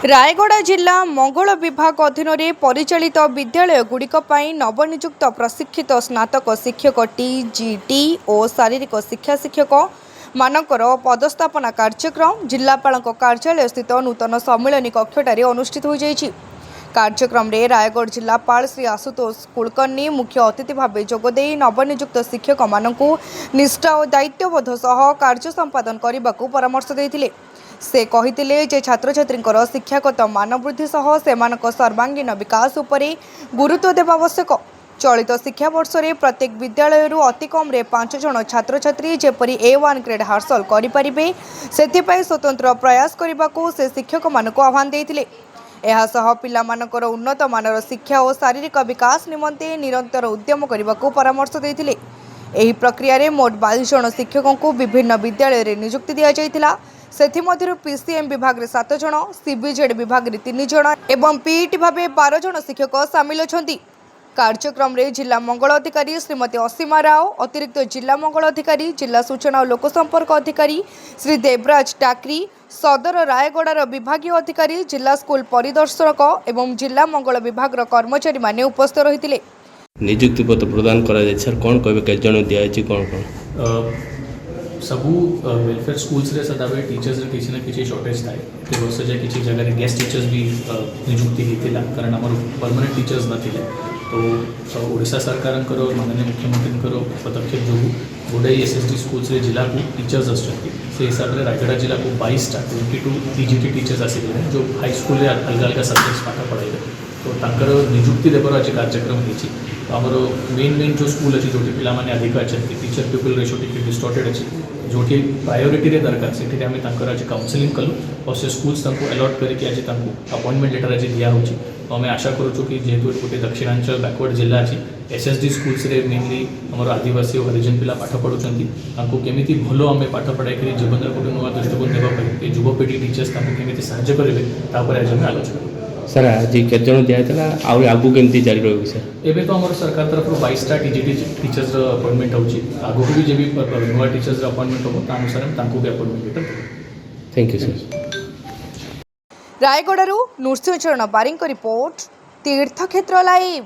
रायगढ़ जिला मंगल विभाग अधीन परिचालित विद्यालयगुड़िक नवनियुक्त प्रशिक्षित स्नातक शिक्षक टीजीटी और शारीरिक शिक्षा शिक्षक मानकर पदस्थापना कार्यक्रम जिलापाल कार्यालय स्थित नूतन सम्मिलनी कक्षटारे अनुष्ठित हो जाइछि। कार्यक्रम रे रायगढ़ जिलापाल श्री आशुतोष कुलकर्णी मुख्य अतिथि भाव जोगदे नवनियुक्त शिक्षक मानकु निष्ठा और दायित्वबोध सह कार्य संपादन करने को परामर्श देथिले। से कहिथिले जे छात्र छात्रींकर शिक्षागत मानवृद्धि सह सेमानक सर्वांगीन विकास उपरे गुरुत्व देवा आवश्यक। चलित शिक्षा वर्ष रे प्रत्येक विद्यालय अति कम 5 जन छात्र छात्री जेपरी A1 ग्रेड हासिल करिपारिबे सेथिपई स्वतंत्र प्रयास करने से शिक्षक मानक आह्वान देथिले। एहासह पिलामानकर उन्नत मानर शिक्षा और शारीरिक विकास निमंते निरंतर उद्यम करने को परामर्श देथिले। एही प्रक्रिया रे मोट 22 जन शिक्षकों को विभिन्न विद्यालय रे नियुक्ति दिया जायतिला। सेथिमध्यरु पीसीएम विभाग रे 7 जन, सीबीजेड विभाग रे 3 जन एवं पीईटी भाबे 12 जन शिक्षक शामिल अछंती। कार्यक्रम रे जिला मंगल अधिकारी श्रीमती असीमा राव, अतिरिक्त जिला मंगल अधिकारी, जिला सूचना और लोकसंपर्क अधिकारी श्री देवराज टाकरी, सदर रायगढ़ विभागीय अधिकारी, जिला स्कूल परिदर्शक एवं जिला मंगल विभाग कर्मचारी माने उपस्थित रहिथिले। नियुक्ति पत्र प्रदान करा जाय सर कोन कहबे के जण दिया छि कोन सबू वेलफेयर स्कूल्स रे सदाबे टीचर्स रे किसी ना किसी शॉर्टेज थाए ते वर्ष जे किसी जगह रे गेस्ट टीचर्स भी नियुक्ति हेतिला कारण हमर परमानेंट टीचर्स नथिले। तो ओडिशा सरकारंकर माननीय मुख्यमंत्री पदक्षेप जो गोडे एसएसडी स्कूल्स रे जिला को टीचर्स आछथि से हिसाब रे रायगढ़ जिला को 22 टीजीटी टीचर्स आसिले जो हाई स्कूल रे अलग अलग सब्जेक्ट्स पाठ पढ़ाइले। तो तांकर नियुक्ति देवर आज कार्यक्रम होती आमर मेन जो स्कूल अच्छी जो पिला माने अधिक अच्छा teacher people ratio T distorted अच्छी जो प्रायोरीटी रे दरकार से आज काउंसलिंग कलु और से स्कूल्स अलॉट करके आज अपॉइंटमेंट लेटर आज दिया होची। तो आम आशा करूँ कि जेहेतु गोटे दक्षिणांचल बैकवर्ड जिला अच्छी एसएसडी स्कूल्स रे मेनली आम आदिवासी और हरिजन पिला पाठ पढ़ुंट केमी भल आम पाठ पढ़ाई कर जीवन गोटे नुआ दृष्टिकोण देवाई युवपीढ़ी टीचर्स केमी साहय करेंगे आज आम आलोचना सर आज केत जन दिया आगू केमती जारी रही सर एवं तो आम सरकार तरफ 22टा टीजीटी टीचर्स अपॉइंटमेंट होची आगू भी जब भी नुआ टीचर्स अपॉइंटमेंट हो अनुसार भी appointment letter. Thank you sir. Raigarh Nrusingha Charan Baring report तीर्थक्षेत्र लाइव।